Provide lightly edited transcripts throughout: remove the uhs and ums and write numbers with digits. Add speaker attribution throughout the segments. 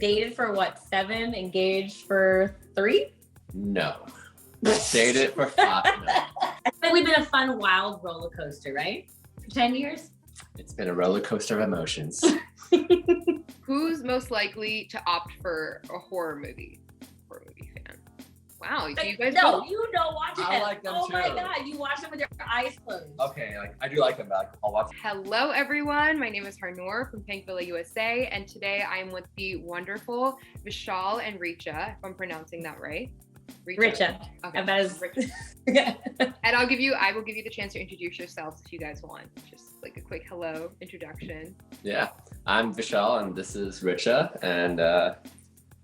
Speaker 1: dated for what, 7, engaged for 3?
Speaker 2: No. Dated for 5. No.
Speaker 1: I think we've been a fun, wild roller coaster, right? For 10 years?
Speaker 2: It's been a roller coaster of emotions.
Speaker 3: Who's most likely to opt for a horror movie? Horror movie fan. Wow, do you guys
Speaker 1: No, you don't watch it.
Speaker 2: I like them
Speaker 1: oh
Speaker 2: too.
Speaker 1: my God, you watch them with your eyes closed.
Speaker 2: Okay, like I do like them, but I'll watch.
Speaker 3: Hello everyone, my name is Harnoor from Pinkvilla, USA, and today I am with the wonderful Vishal and Richa, if I'm pronouncing that right.
Speaker 1: Richa.
Speaker 3: Okay.
Speaker 1: And that is
Speaker 3: And I will give you the chance to introduce yourselves if you guys want. Just like a quick hello introduction.
Speaker 2: Yeah, I'm Vishal and this is Richa, and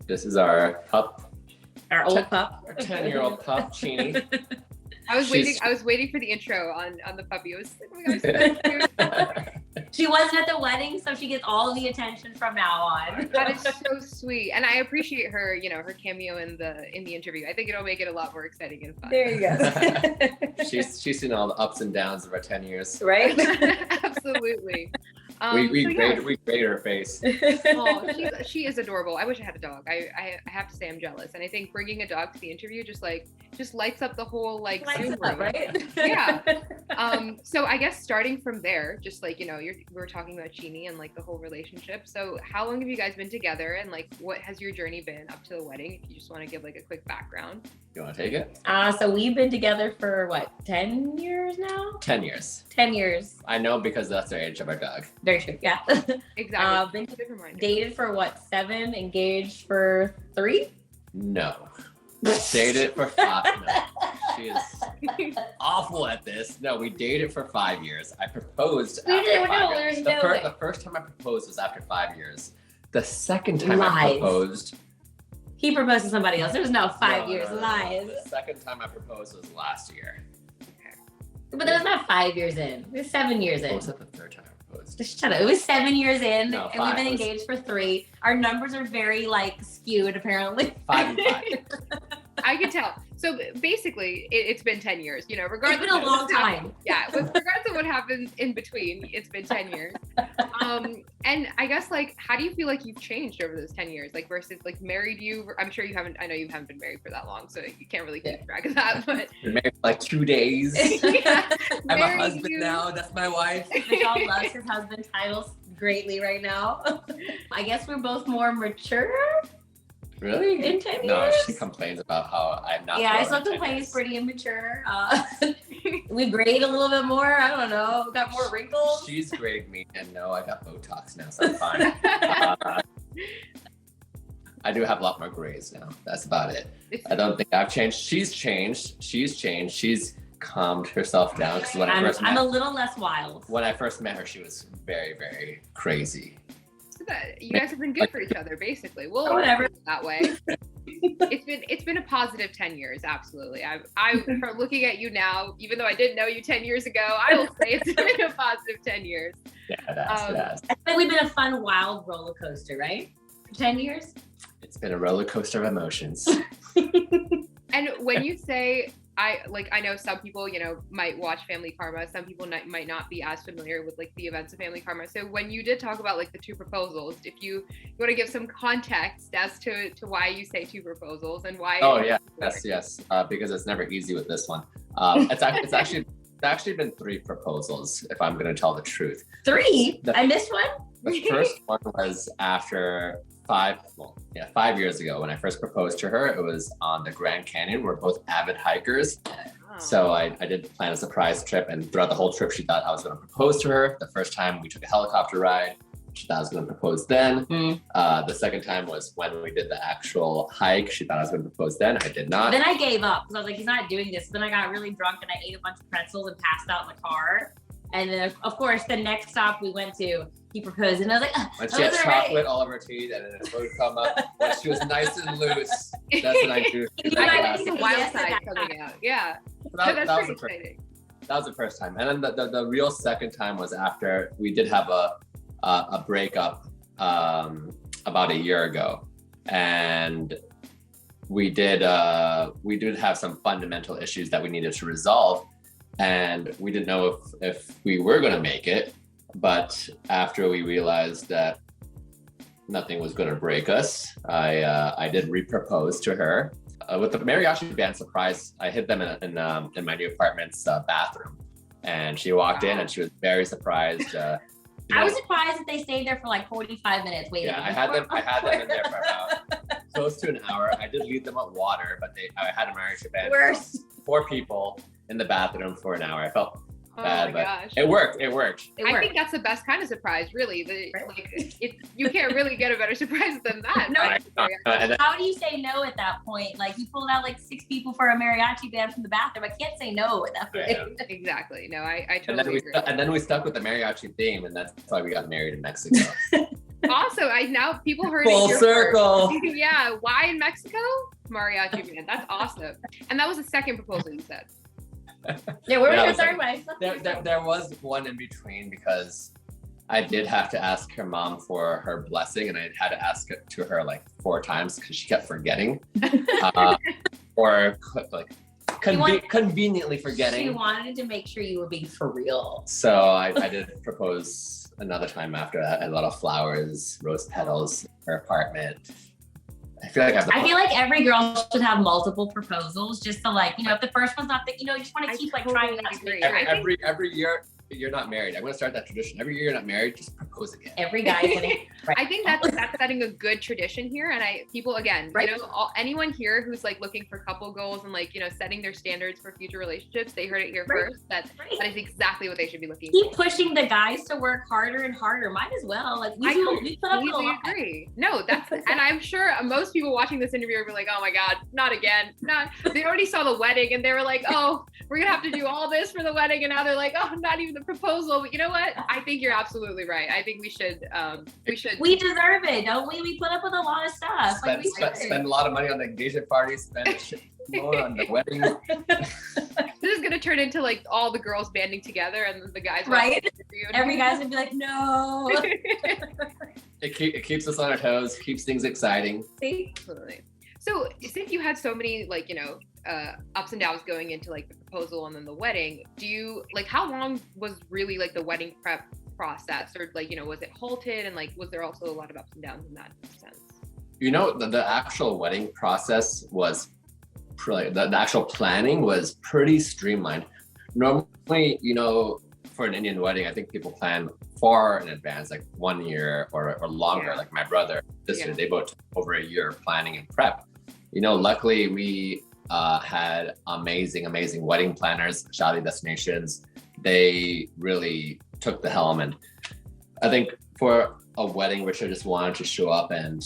Speaker 2: this is our pup,
Speaker 1: our old pup.
Speaker 2: our 10-year-old pup, Chini.
Speaker 3: I was waiting for the intro on the puppy. I was like, oh my gosh, so cute.
Speaker 1: She wasn't at the wedding, so she gets all the attention from now on.
Speaker 3: That is so sweet, and I appreciate her, her cameo in the interview. I think it'll make it a lot more exciting and fun.
Speaker 1: There you go.
Speaker 2: she's seen all the ups and downs of our 10 years.
Speaker 1: Right?
Speaker 3: Absolutely.
Speaker 2: We grade her face.
Speaker 3: Oh, she is adorable. I wish I had a dog. I have to say I'm jealous, and I think bringing a dog to the interview just lights up the whole Zoom room.
Speaker 1: Right?
Speaker 3: Yeah. So I guess starting from there, just we're talking about Chini and the whole relationship. So how long have you guys been together, and what has your journey been up to the wedding? If you just want to give a quick background.
Speaker 2: You want to take it?
Speaker 1: So we've been together for what, 10 years now?
Speaker 2: 10 years.
Speaker 1: 10 years.
Speaker 2: I know because that's the age of our dog.
Speaker 1: Very true. Yeah.
Speaker 3: Exactly.
Speaker 1: Dated for what, 7, engaged for 3?
Speaker 2: No. Dated for 5. No. She is awful at this. No, we dated for 5 years. I proposed after 5 years. The first time I proposed was after 5 years. The second time I proposed,
Speaker 1: he proposed to somebody else. There was no 5 years. Lies.
Speaker 2: The second time I proposed was last year.
Speaker 1: But that was not 5 years in. It was 7 years in.
Speaker 2: What was that the third time I proposed?
Speaker 1: Just shut up. It was 7 years in,
Speaker 2: No,
Speaker 1: and we've been engaged for 3. Our numbers are very skewed, apparently.
Speaker 2: 5 and 5.
Speaker 3: I can tell. So basically, it's been 10 years. Regardless.
Speaker 1: It's been a long time.
Speaker 3: Yeah, regardless of what happens in between, it's been 10 years. And I guess how do you feel you've changed over those 10 years? Versus married you? I'm sure you haven't. I know you haven't been married for that long, so you can't really keep track of that. But
Speaker 2: Been married for 2 days.
Speaker 3: Yeah,
Speaker 2: I'm a husband now. That's my wife.
Speaker 1: Vishal loves his husband titles greatly right now. I guess we're both more mature.
Speaker 2: Really?
Speaker 1: In 10 years?
Speaker 2: No, she complains about how I'm not.
Speaker 1: Yeah, I still complain he's pretty immature. We grade a little bit more. I don't know. Got more wrinkles.
Speaker 2: She's graded me, and no, I got Botox now, so I'm fine. I do have a lot more grays now. That's about it. I don't think I've changed. She's changed. She's calmed herself down. Because when
Speaker 1: I'm a little less wild.
Speaker 2: When I first met her, she was very, very crazy.
Speaker 3: You guys have been good for each other, basically. Well,
Speaker 1: whatever.
Speaker 3: That way. It's been a positive 10 years, absolutely. I from looking at you now, even though I didn't know you 10 years ago, I will say it's been a positive 10 years.
Speaker 2: Yeah, that's.
Speaker 1: I think we've been a fun, wild roller coaster, right? For 10 years.
Speaker 2: It's been a roller coaster of emotions.
Speaker 3: And when you say, I know some people, might watch Family Karma. Some people might not be as familiar with the events of Family Karma. So when you did talk about the 2 proposals, if you want to give some context as to why you say 2 proposals and why.
Speaker 2: Oh yeah, yes. Because it's never easy with this one. It's actually been 3 proposals, if I'm going to tell the truth.
Speaker 1: 3? I missed one.
Speaker 2: The first one was after 5 years ago when I first proposed to her. It was on the Grand Canyon. We're both avid hikers.
Speaker 3: Oh.
Speaker 2: So I did plan a surprise trip, and throughout the whole trip, she thought I was going to propose to her. The first time we took a helicopter ride, she thought I was going to propose then. The second time was when we did the actual hike. She thought I was going to propose then. I did not.
Speaker 1: Then I gave up because I was like, he's not doing this. Then I got really drunk and I ate a bunch of pretzels and passed out in the car. And then, of course, the next stop we went to, he proposed, and I was like,
Speaker 2: when she had chocolate all over her teeth, and then it would come up. When she was nice and loose, that's when I do.
Speaker 3: I see the wild side coming out. Yeah, that's pretty exciting.
Speaker 2: That was the first time, and then the real second time was after we did have a breakup about a year ago, and we did have some fundamental issues that we needed to resolve. And we didn't know if we were going to make it, but after we realized that nothing was going to break us, I did re-propose to her with the mariachi band. Surprise! I hid them in my new apartment's bathroom, and she walked in and she was very surprised.
Speaker 1: I was surprised that they stayed there for like 45 minutes waiting.
Speaker 2: Yeah, I had them in there for about close to an hour. I did leave them with water, but I had a mariachi band.
Speaker 1: Worse.
Speaker 2: 4 people in the bathroom for an hour. I felt bad, but
Speaker 3: gosh.
Speaker 2: it worked.
Speaker 3: I think that's the best kind of surprise, really. You can't really get a better surprise than that.
Speaker 1: No. How do you say no at that point? Like, you pulled out like 6 people for a mariachi band from the bathroom. I can't say no at that point.
Speaker 3: Exactly. No, I totally agree.
Speaker 2: And then we stuck with the mariachi theme, and that's why we got married in Mexico.
Speaker 3: Also, now people heard
Speaker 2: full
Speaker 3: it
Speaker 2: circle.
Speaker 3: Yeah, why in Mexico? Mariachi band. That's awesome. And that was the second proposal you said.
Speaker 1: Yeah, where was your third one?
Speaker 2: There was one in between, because I did have to ask her mom for her blessing, and I had to ask it to her like 4 times because she kept forgetting, or like conveniently forgetting.
Speaker 1: She wanted to make sure you were being for real.
Speaker 2: So I did propose another time after that. A lot of flowers, rose petals, her apartment. I feel like every girl should have multiple proposals, just to like, if the first one's not you just want to keep like trying out. Every year you're not married. I'm gonna start that tradition. Every year you're not married, just propose again.
Speaker 1: Every guy's gonna.
Speaker 3: Right. I think that's setting a good tradition here, and people again, anyone here who's like looking for couple goals and like setting their standards for future relationships, they heard it here first. That is exactly what they should be looking
Speaker 1: for. Keep pushing the guys to work harder and harder. Might as well. Like we put up a lot.
Speaker 3: Agree. No, that's and I'm sure most people watching this interview will be like, oh my god, not again. They already saw the wedding and they were like, oh, we're gonna have to do all this for the wedding, and now they're like, oh, not even the proposal. But you know what? I think you're absolutely right. I think we should.
Speaker 1: We deserve it, don't we? We put up with a lot of stuff.
Speaker 2: Spend a lot of money on the engagement party. Spend more on the wedding.
Speaker 3: This is gonna turn into like all the girls banding together, and the guys.
Speaker 1: Right. Every guy's gonna be like, no.
Speaker 2: It keeps us on our toes. Keeps things exciting.
Speaker 3: See. Absolutely. So since you had so many ups and downs going into like the proposal and then the wedding, how long was really like the wedding prep process, or was it halted, and like was there also a lot of ups and downs in that sense?
Speaker 2: The actual wedding process was the actual planning was pretty streamlined. Normally, for an Indian wedding, I think people plan far in advance, like 1 year or longer. Like my brother, sister, they both took over a year of planning and prep. Luckily we had amazing wedding planners, Shadi Destinations. They really took the helm, and I think for a wedding, Richa just wanted to show up and.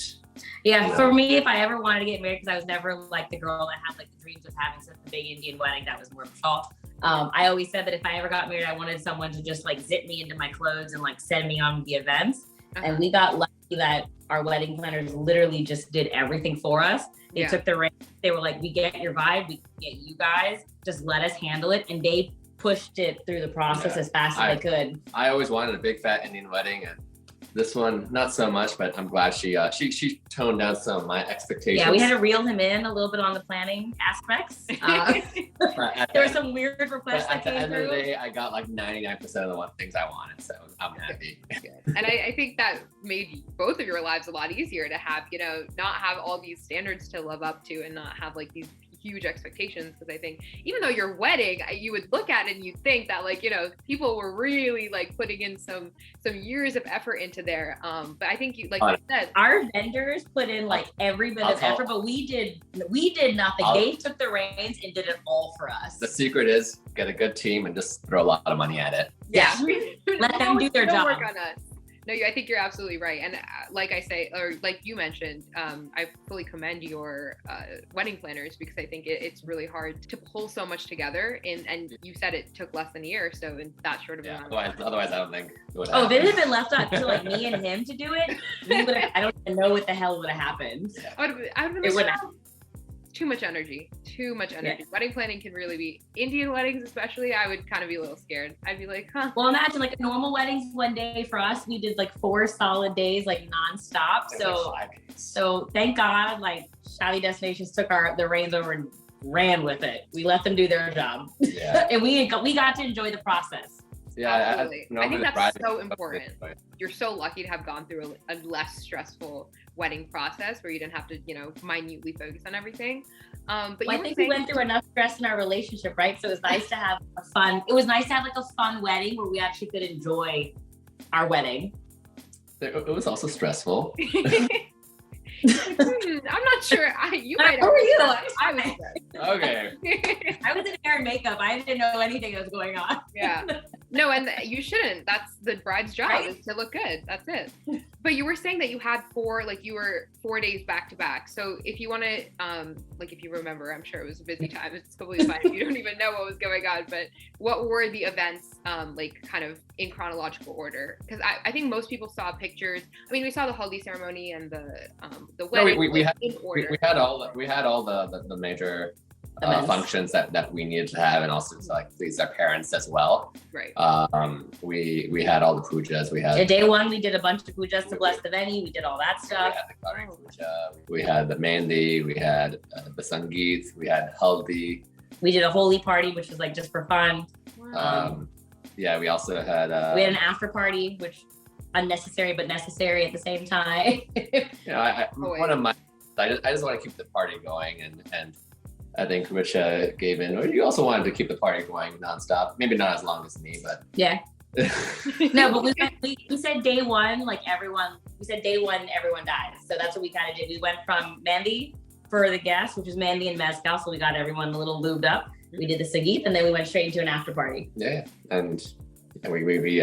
Speaker 1: Yeah, for me, if I ever wanted to get married, because I was never like the girl that had like the dreams of having such a big Indian wedding, that was more Vishal. I always said that if I ever got married, I wanted someone to just like zip me into my clothes and like send me on the events. And we got lucky that our wedding planners literally just did everything for us. They took the reins. They were like, we get your vibe, we get you guys, just let us handle it. And they pushed it through the process as fast as they could.
Speaker 2: I always wanted a big fat Indian wedding, and this one, not so much, but I'm glad she toned down some of my expectations.
Speaker 1: Yeah, we had to reel him in a little bit on the planning aspects. There were some weird requests that came through.
Speaker 2: At the end of the day, I got like 99% of the things I wanted, so I'm happy.
Speaker 3: And I think that made both of your lives a lot easier to have, not have all these standards to live up to, and not have like these huge expectations, because I think even though your wedding, you would look at it and you'd think that people were really like putting in some years of effort into there. But I think you said,
Speaker 1: our vendors put in like every bit of effort, but we did nothing. They took the reins and did it all for us.
Speaker 2: The secret is get a good team and just throw a lot of money at it.
Speaker 1: Yeah. Let them do their job.
Speaker 3: Work on us. No, I think you're absolutely right. And like I say, or like you mentioned, I fully commend your wedding planners, because I think it's really hard to pull so much together. And you said it took less than a year, so in that short of a
Speaker 2: amount. Otherwise, I don't think it would
Speaker 1: happen. If it had been left up to like me and him to do it, I don't even know what the hell would have happened.
Speaker 3: I would have been too much energy. Yeah. Wedding planning can really be, Indian weddings especially, I would kind of be a little scared. I'd be like, huh.
Speaker 1: Well, imagine like normal weddings one day. For us, we did like 4 solid days, like nonstop. So thank God, like Shadi Destinations took the reins over and ran with it. We let them do their job. Yeah. And we got to enjoy the process.
Speaker 2: Yeah,
Speaker 3: Absolutely. I think
Speaker 2: normally the
Speaker 3: that's
Speaker 2: bride-
Speaker 3: so important. You're so lucky to have gone through a less stressful wedding process where you didn't have to, minutely focus on everything. But
Speaker 1: Well, I think we went through enough stress in our relationship, right? So it was nice to have it was nice to have like a fun wedding where we actually could enjoy our wedding.
Speaker 2: It was also stressful.
Speaker 3: I'm not sure. You might
Speaker 1: Who were you?
Speaker 3: I was stressed.
Speaker 2: Okay.
Speaker 1: I was in hair and makeup. I didn't know anything that was going on.
Speaker 3: Yeah. No, and you shouldn't. That's the bride's job,
Speaker 1: Right?
Speaker 3: is to look good. That's it. But you were saying that you had 4 days back to back. So if you want to, if you remember, I'm sure it was a busy time. It's completely fine if you don't even know what was going on. But what were the events, kind of in chronological order? Because I think most people saw pictures. I mean, we saw the haldi ceremony and the wedding.
Speaker 2: No, we had
Speaker 3: in order.
Speaker 2: we had all the major
Speaker 1: Events.
Speaker 2: functions that we needed to have, and also to like please our parents as well.
Speaker 3: Right.
Speaker 2: We had all the pujas. We had
Speaker 1: Yeah, day one, we did a bunch of pujas to bless the venue. We did all that
Speaker 2: we
Speaker 1: stuff.
Speaker 2: had the Kari puja. We had the mehndi. We had the sangeet. We had haldi.
Speaker 1: We did a holy party, which was like just for fun.
Speaker 3: Wow.
Speaker 2: Yeah, we also had
Speaker 1: We had an after party, which unnecessary but necessary at the same time.
Speaker 2: one of my I just want to keep the party going, and I think Richa gave in, or you also wanted to keep the party going nonstop. Maybe not as long as me, but
Speaker 1: Yeah. No, but we said day one, like everyone. We said day one, everyone dies. So that's what we kind of did. We went from mehndi for the guests, which was mehndi and mezcal, so we got everyone a little lubed up. We did the sangeet, and then we went straight into an after party.
Speaker 2: yeah, and we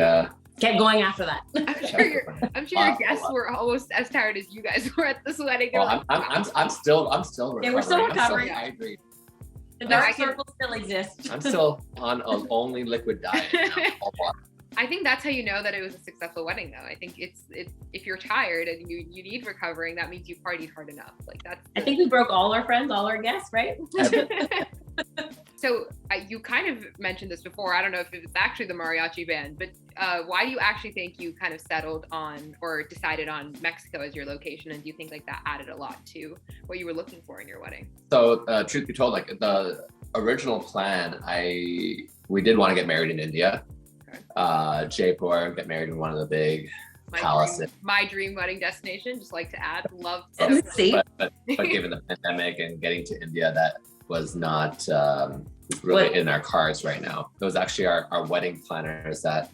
Speaker 1: Kept going after that.
Speaker 3: I'm sure your guests were almost as tired as you guys were at this wedding.
Speaker 2: Well, I'm still recovering.
Speaker 1: Yeah, we're still recovering.
Speaker 2: I'm still hydrated.
Speaker 1: The dark
Speaker 3: I can-
Speaker 1: circle still exists.
Speaker 2: I'm still on an only liquid diet now. All water.
Speaker 3: I think that's how you know that it was a successful wedding, though. I think it's if you're tired and you need recovering, that means you partied hard enough. Like that's.
Speaker 1: I think we broke all our friends, all our guests, right?
Speaker 3: So you kind of mentioned this before. I don't know if it's actually the mariachi band, but why do you actually think you kind of settled on or decided on Mexico as your location? And do you think like that added a lot to what you were looking for in your wedding?
Speaker 2: So truth be told, like the original plan, we did want to get married in India.
Speaker 3: Okay.
Speaker 2: Jaipur, get married in one of the big palaces.
Speaker 3: My dream wedding destination. Just like to add, love.
Speaker 1: Let's see.
Speaker 2: But given the pandemic and getting to India, that was not really in our cards right now. It was actually our wedding planners that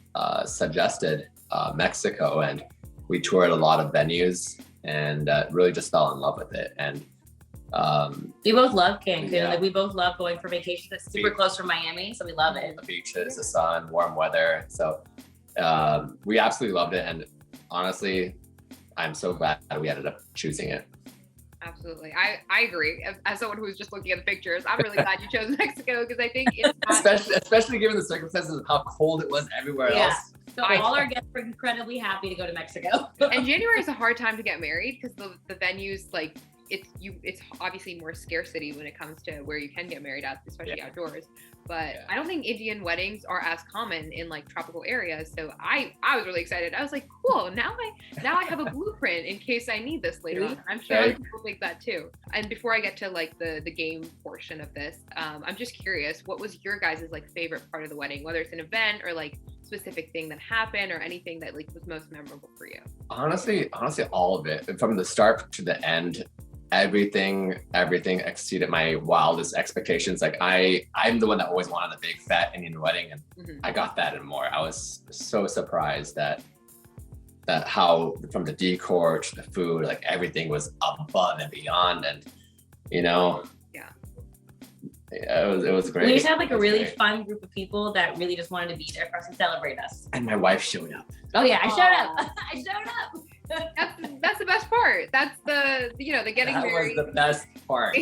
Speaker 2: suggested Mexico, and we toured a lot of venues and really just fell in love with it. And
Speaker 1: We both love Cancun.
Speaker 2: Yeah.
Speaker 1: Like we both love going for vacations. It's super close from Miami, so we love it.
Speaker 2: the beaches, the sun, warm weather. So we absolutely loved it. And honestly, I'm so glad we ended up choosing it.
Speaker 3: Absolutely. I agree. As someone who's just looking at the pictures, I'm really glad you chose Mexico because I think it's not,
Speaker 2: especially given the circumstances of how cold it was everywhere
Speaker 1: Yeah.
Speaker 2: else.
Speaker 1: So all our guests were incredibly happy to go to Mexico.
Speaker 3: and January is a hard time to get married because the venues like it's obviously more scarcity when it comes to where you can get married at, especially outdoors. But I don't think Indian weddings are as common in like tropical areas. So I was really excited. I was like, cool. Now I have a blueprint in case I need this later on. I'm sure other people think that too. And before I get to like the game portion of this, I'm just curious, what was your guys' like favorite part of the wedding, whether it's an event or like specific thing that happened or anything that like was most memorable for you?
Speaker 2: Honestly, all of it, from the start to the end. Everything exceeded my wildest expectations. Like I'm the one that always wanted a big fat Indian wedding, and I got that and more. I was so surprised that how from the decor to the food, like everything was above and beyond, and it was great.
Speaker 1: We just had like a really fun group of people that really just wanted to be there for us and celebrate us.
Speaker 2: And my wife showed up.
Speaker 1: Oh yeah, I showed up. I showed up.
Speaker 3: That's the best part. That's the getting married.
Speaker 2: That was the best part.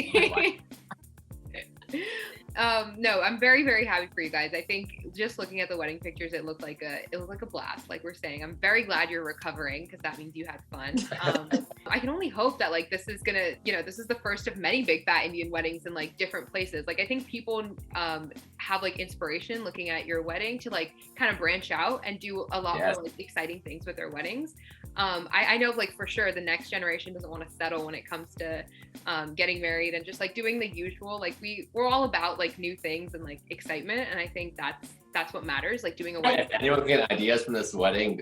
Speaker 3: No, I'm very, very happy for you guys. I think just looking at the wedding pictures, it looked like a blast. Like we're saying, I'm very glad you're recovering because that means you had fun. I can only hope that like this is gonna, this is the first of many big fat Indian weddings in like different places. Like I think people have like inspiration looking at your wedding to like kind of branch out and do a lot more like exciting things with their weddings. I know like for sure the next generation doesn't want to settle when it comes to getting married and just like doing the usual. Like we're all about like new things and like excitement, and I think that's what matters, like doing a wedding.
Speaker 2: If anyone can get ideas from this wedding,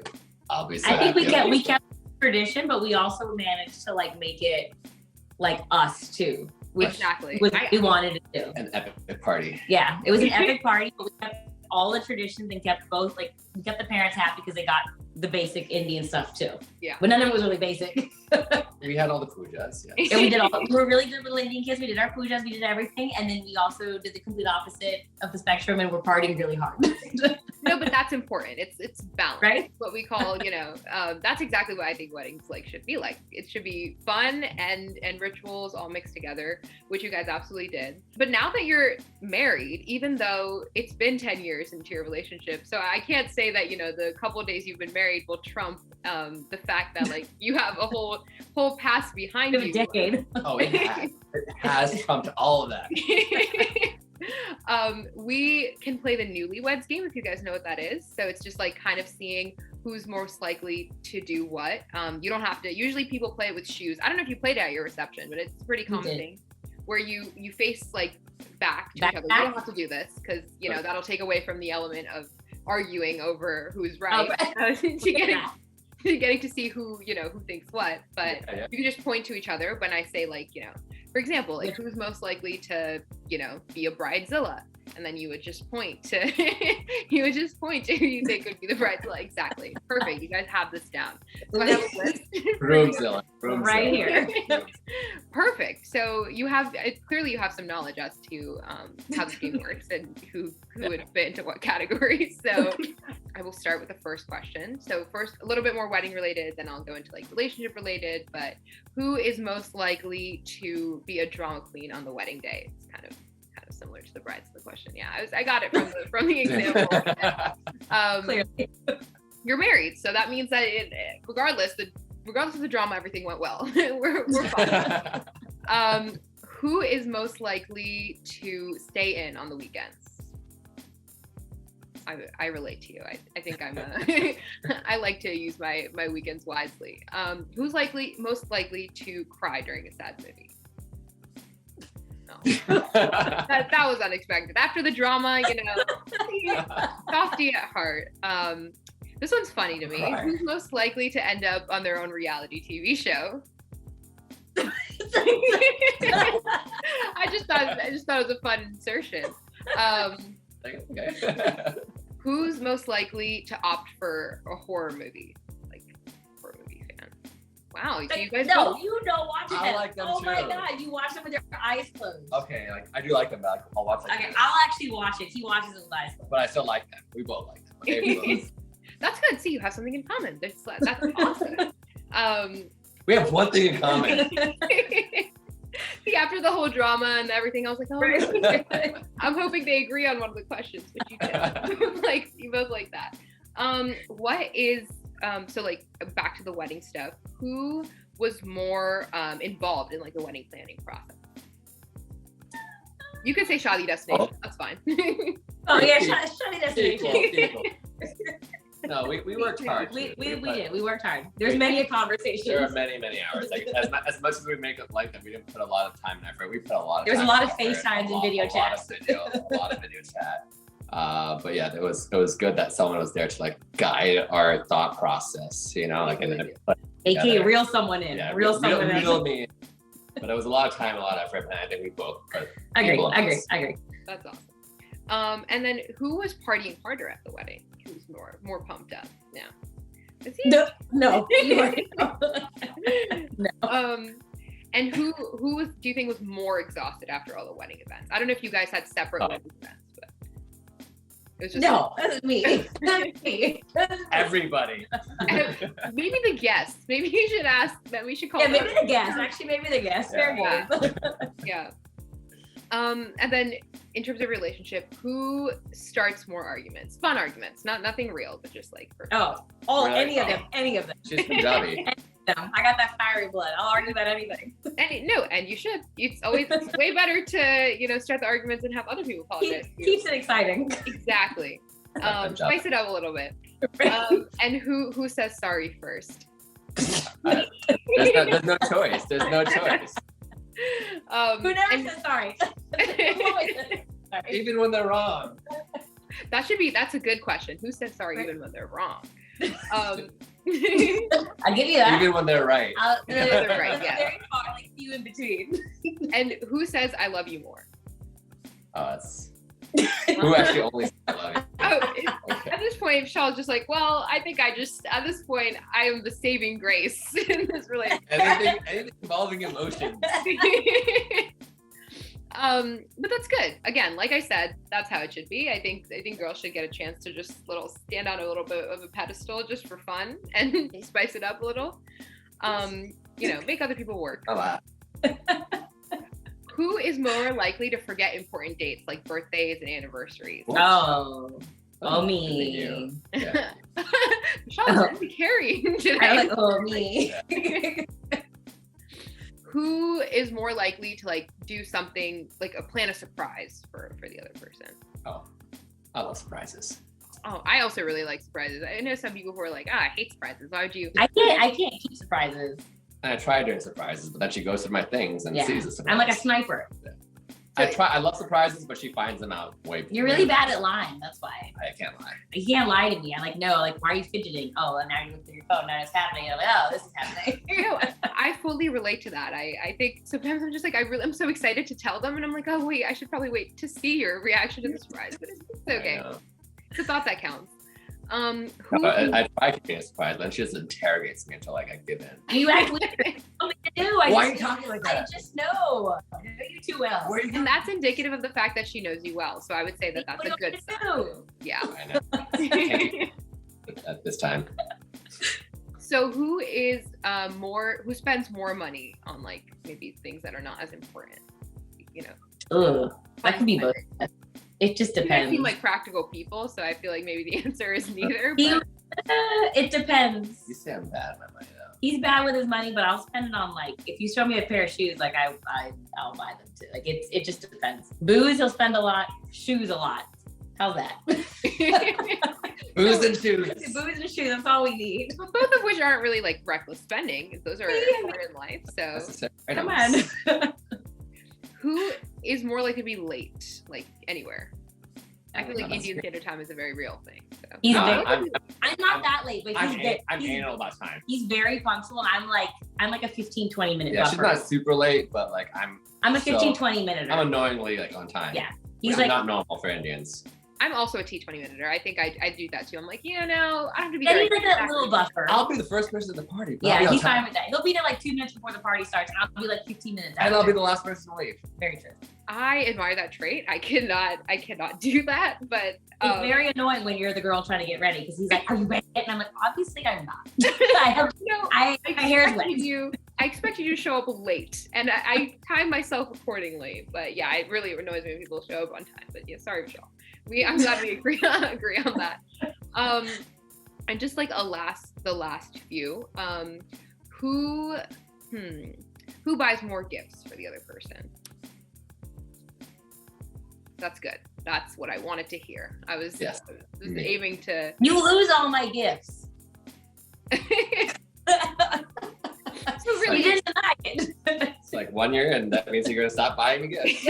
Speaker 2: I'll be so
Speaker 1: I think
Speaker 2: happy.
Speaker 1: we kept tradition, but we also managed to like make it like us too, which
Speaker 3: Exactly.
Speaker 1: was what we wanted to do.
Speaker 2: An epic party.
Speaker 1: Yeah, it was an epic party, but we kept all the traditions and kept we kept the parents happy because they got the basic Indian stuff too.
Speaker 3: Yeah.
Speaker 1: But none of it was really basic.
Speaker 2: We had all the pujas, yes.
Speaker 1: And we were really good with Indian kids. We did our pujas, we did everything. And then we also did the complete opposite of the spectrum and we're partying really hard.
Speaker 3: No, but that's important. It's balance,
Speaker 1: right?
Speaker 3: What we call, that's exactly what I think weddings like should be like. It should be fun and rituals all mixed together, which you guys absolutely did. But now that you're married, even though it's been 10 years into your relationship, so I can't say that, the couple of days you've been married will trump the fact that like you have a whole past behind you.
Speaker 1: A decade.
Speaker 2: Oh, it has trumped all of that.
Speaker 3: We can play the Newlyweds game if you guys know what that is. So it's just like kind of seeing who's most likely to do what. You don't have to. Usually people play it with shoes. I don't know if you played it at your reception, but it's a pretty common thing where you face like back to each other. You don't have to do this because that'll take away from the element of arguing over who's right. Getting to see who thinks what, but you can just point to each other when I say like, for example, like who's most likely to, be a bridezilla, and then you would just point to who you think would be the bridezilla. Exactly. Perfect. You guys have this down. So I have a list.
Speaker 2: Roomzilla.
Speaker 1: Right here.
Speaker 3: Perfect. So clearly you have some knowledge as to how the game works and who would fit into what category. So I will start with the first question. So first, a little bit more wedding related, then I'll go into like relationship related, but who is most likely to be a drama queen on the wedding day? It's kind of similar to the bridezilla question. Yeah, I got it from the example.
Speaker 1: Clearly.
Speaker 3: You're married, so that means that regardless of the drama, everything went well. we're fine. Who is most likely to stay in on the weekends? I relate to you. I think I'm I like to use my weekends wisely. Who's most likely to cry during a sad movie? No. that was unexpected. After the drama, softy at heart. This one's funny to me. Who's most likely to end up on their own reality TV show? I just thought it was a fun insertion. Who's most likely to opt for a horror movie? Like horror movie fan. Wow, so you guys
Speaker 1: watch it.
Speaker 2: I like them
Speaker 1: oh
Speaker 2: too.
Speaker 1: My god, you watch them with your eyes closed.
Speaker 2: Okay, like I do like them, but I'll watch them.
Speaker 1: Okay, I'll actually watch it. He watches it with eyes closed.
Speaker 2: But I still like them. We both like them. Okay,
Speaker 3: That's good. See, you have something in common. That's awesome.
Speaker 2: We have one thing in common.
Speaker 3: See, after the whole drama and everything, I was like, oh, I'm hoping they agree on one of the questions, but you did. You both like that. What is, so like back to the wedding stuff, who was more involved in like the wedding planning process? You could say Shadi destination. That's fine.
Speaker 1: Oh yeah, Shadi destination.
Speaker 2: Equal. No, we worked hard.
Speaker 1: We did. We worked hard. There's many a conversations.
Speaker 2: There are many hours. Like as much as we make it like that, we didn't put a lot of time and effort. We put a lot of.
Speaker 1: There's
Speaker 2: time
Speaker 1: a lot of
Speaker 2: effort,
Speaker 1: FaceTimes and video chats.
Speaker 2: A lot of video chat. But yeah, it was good that someone was there to like guide our thought process.
Speaker 1: AKA reel someone in.
Speaker 2: Yeah,
Speaker 1: reel someone in.
Speaker 2: Real me. But it was a lot of time, a lot of effort, and I think we both.
Speaker 1: Agree.
Speaker 3: That's awesome. And then who was partying harder at the wedding? Who's more pumped up? Yeah.
Speaker 1: No.
Speaker 3: And who do you think was more exhausted after all the wedding events? I don't know if you guys had separate wedding events, but it was just
Speaker 1: that's me. That's me.
Speaker 2: Everybody.
Speaker 3: Maybe the guests. Maybe you should ask them. We should call.
Speaker 1: Yeah, maybe the guests. Actually, maybe the guests. Fair game.
Speaker 3: Yeah. And then in terms of relationship, who starts more arguments? Fun arguments, nothing real, but just like for
Speaker 1: any of them.
Speaker 2: She's Punjabi.
Speaker 1: them. I got that fiery blood. I'll argue about anything.
Speaker 3: And you should. It's way better to, start the arguments and have other people apologize.
Speaker 1: Keeps it exciting.
Speaker 3: Exactly. Spice it up a little bit. And who says sorry first?
Speaker 2: There's no choice. There's no choice.
Speaker 1: Who never says sorry?
Speaker 2: Even when they're wrong.
Speaker 3: That's a good question. Who says sorry even when they're wrong?
Speaker 1: I'll give you that.
Speaker 2: Even when they're right.
Speaker 3: They're right, yeah.
Speaker 1: Very far, like few in between.
Speaker 3: And who says I love you more?
Speaker 2: Us. Who actually only says I love you?
Speaker 3: Okay. At this point, Vishal's just like, well, I think at this point, I am the saving grace in this relationship.
Speaker 2: Anything involving emotions.
Speaker 3: But that's good. Again, like I said, that's how it should be. I think girls should get a chance to just stand on a little bit of a pedestal just for fun and spice it up a little. Make other people work. Who is more likely to forget important dates like birthdays and anniversaries?
Speaker 1: Oh, me.
Speaker 2: Yeah.
Speaker 3: Vishal's really carrying today.
Speaker 1: Me.
Speaker 3: Who is more likely to do something plan a surprise for the other person?
Speaker 2: Oh, I love surprises.
Speaker 3: Oh, I also really like surprises. I know some people who are like, I hate surprises. Why would you?
Speaker 1: I can't keep surprises.
Speaker 2: And I try doing surprises, but then she goes through my things and sees the surprise.
Speaker 1: I'm like a sniper.
Speaker 2: Yeah. I love surprises, but she finds them out way before.
Speaker 1: You're really bad at lying. That's why.
Speaker 2: I can't lie.
Speaker 1: You can't lie to me. I'm like, no, why are you fidgeting? Oh, and now you look through your phone. Now it's happening. I'm like, oh, this is happening.
Speaker 3: No, I fully relate to that. I think sometimes I'm just like, I'm so excited to tell them. And I'm like, oh, wait, I should probably wait to see your reaction to the surprise. But it's okay. It's a thought that counts.
Speaker 2: I try to be a surprise, but then she just interrogates me until I give in.
Speaker 1: You actually something to do.
Speaker 2: Why are you talking like that?
Speaker 1: I just know. I know you too well.
Speaker 3: And that's indicative of the fact that she knows you well. So I would say that's a good sign. Yeah.
Speaker 2: I know. At this time.
Speaker 3: So who spends more money on maybe things that are not as important?
Speaker 1: That could be both. It just depends.
Speaker 3: You seem like practical people, so I feel like maybe the answer is neither.
Speaker 1: It depends.
Speaker 2: You say I'm bad with my money though.
Speaker 1: He's bad with his money, but I'll spend it on if you show me a pair of shoes, I'll buy them too. It just depends. Booze, he'll spend a lot. Shoes, a lot. How's that?
Speaker 2: Booze and shoes.
Speaker 1: Booze and shoes. That's all we need.
Speaker 3: Both of which aren't really reckless spending. Those are important in life. So
Speaker 1: come on.
Speaker 3: Who is more likely to be late, anywhere? I feel like Indian Standard Time is a very real thing. So.
Speaker 1: I'm not that late, but
Speaker 2: I'm anal about time.
Speaker 1: He's very punctual, and I'm like a 15-20 minute buffer.
Speaker 2: She's not super late, but
Speaker 1: I'm a 15-20 minute.
Speaker 2: I'm annoyingly on time.
Speaker 1: Yeah,
Speaker 2: he's not normal for Indians.
Speaker 3: I'm also a T20 minuter. I think I do that too. I'm like, I have to be.
Speaker 1: He's like a little buffer.
Speaker 2: I'll be the first person at the party.
Speaker 1: Yeah, he's fine with that. He'll be there 2 minutes before the party starts, and I'll be 15 minutes after.
Speaker 2: And I'll be the last person to leave.
Speaker 1: Very true.
Speaker 3: I admire that trait. I cannot do that, but
Speaker 1: it's very annoying when you're the girl trying to get ready because he's like, "Are you ready?" And I'm like, "Obviously, I'm not." My hair is wet.
Speaker 3: I expect you to show up late, and I time myself accordingly. But yeah, it really annoys me when people show up on time. But yeah, sorry, Vishal. I'm glad we agree on that. And just the last few, who buys more gifts for the other person? That's good. That's what I wanted to hear. I was aiming to.
Speaker 1: You lose all my gifts.
Speaker 3: So really,
Speaker 1: you didn't deny it.
Speaker 2: It's 1 year, and that means you're gonna stop buying me gifts.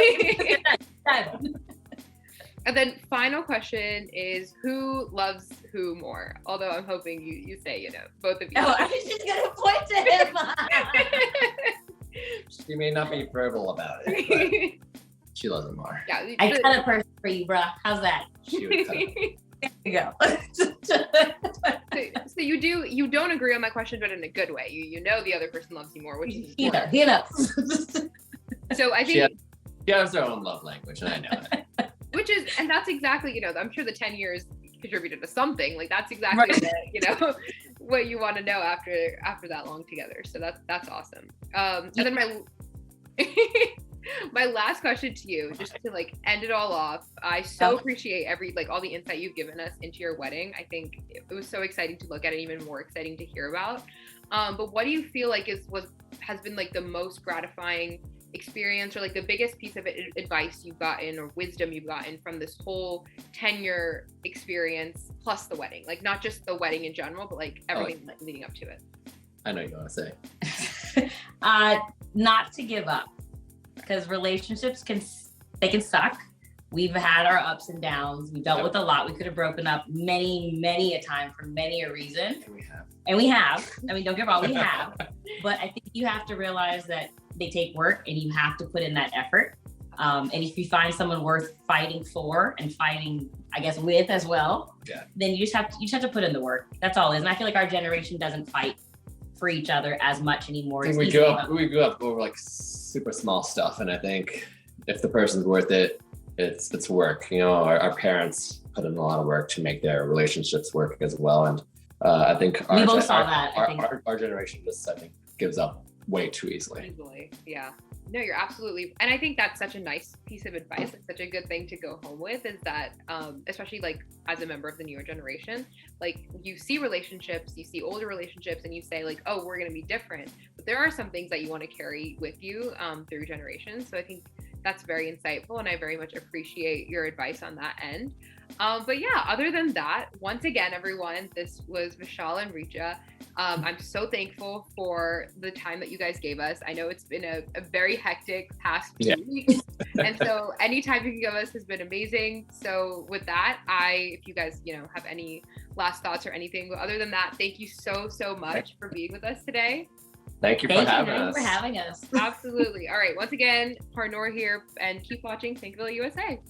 Speaker 3: And then final question is, who loves who more? Although I'm hoping you say, both of you.
Speaker 1: Oh, I was just gonna point to him.
Speaker 2: She may not be verbal about it, but she loves it more.
Speaker 3: Yeah,
Speaker 1: I cut a person for you, bro. How's that?
Speaker 2: She would cut it.
Speaker 1: There you go.
Speaker 3: So you don't agree on my question, but in a good way. You know the other person loves you more, which is
Speaker 1: he knows.
Speaker 3: So I think
Speaker 2: she has her own love language, and I know it.
Speaker 3: And that's exactly, I'm sure the 10 years contributed to something. That's exactly right. What you want to know after that long together. So that's awesome. And then My last question to you, just to like end it all off. I so appreciate all the insight you've given us into your wedding. I think it was so exciting to look at and even more exciting to hear about. But what do you feel like has been like the most gratifying experience, or like the biggest piece of advice you've gotten or wisdom you've gotten from this whole 10-year experience plus the wedding? Like not just the wedding in general, but like everything leading up to it.
Speaker 2: I know you want to say.
Speaker 1: Not to give up, because relationships can suck. We've had our ups and downs. We dealt with a lot. We could have broken up many a time for many a reason. And we have. I mean, don't get me wrong, we have. But I think you have to realize that they take work and you have to put in that effort. And if you find someone worth fighting for and fighting, I guess, with as well, then you just have to put in the work. That's all it is. And I feel like our generation doesn't fight for each other as much anymore.
Speaker 2: We grew up over like super small stuff, and I think if the person's worth it, it's work. You know, our parents put in a lot of work to make their relationships work as well, and I think
Speaker 1: we both saw that.
Speaker 2: Our generation just, I think, gives up way too easily.
Speaker 3: Yeah. No, you're absolutely, and I think that's such a nice piece of advice. It's such a good thing to go home with, is that, especially like as a member of the newer generation, like you see relationships, you see older relationships, and you say like, oh, we're going to be different. But there are some things that you want to carry with you through generations. So I think that's very insightful, and I very much appreciate your advice on that end. But yeah, other than that, once again, everyone, this was Vishal and Richa. I'm so thankful for the time that you guys gave us. I know it's been a very hectic past few weeks. And so any time you can give us has been amazing. So with that, if you guys, have any last thoughts or anything, but other than that, thank you so much for being with us today.
Speaker 2: Thank you for having us.
Speaker 3: Absolutely. All right. Once again, Parnor here, and keep watching Pinkvilla USA.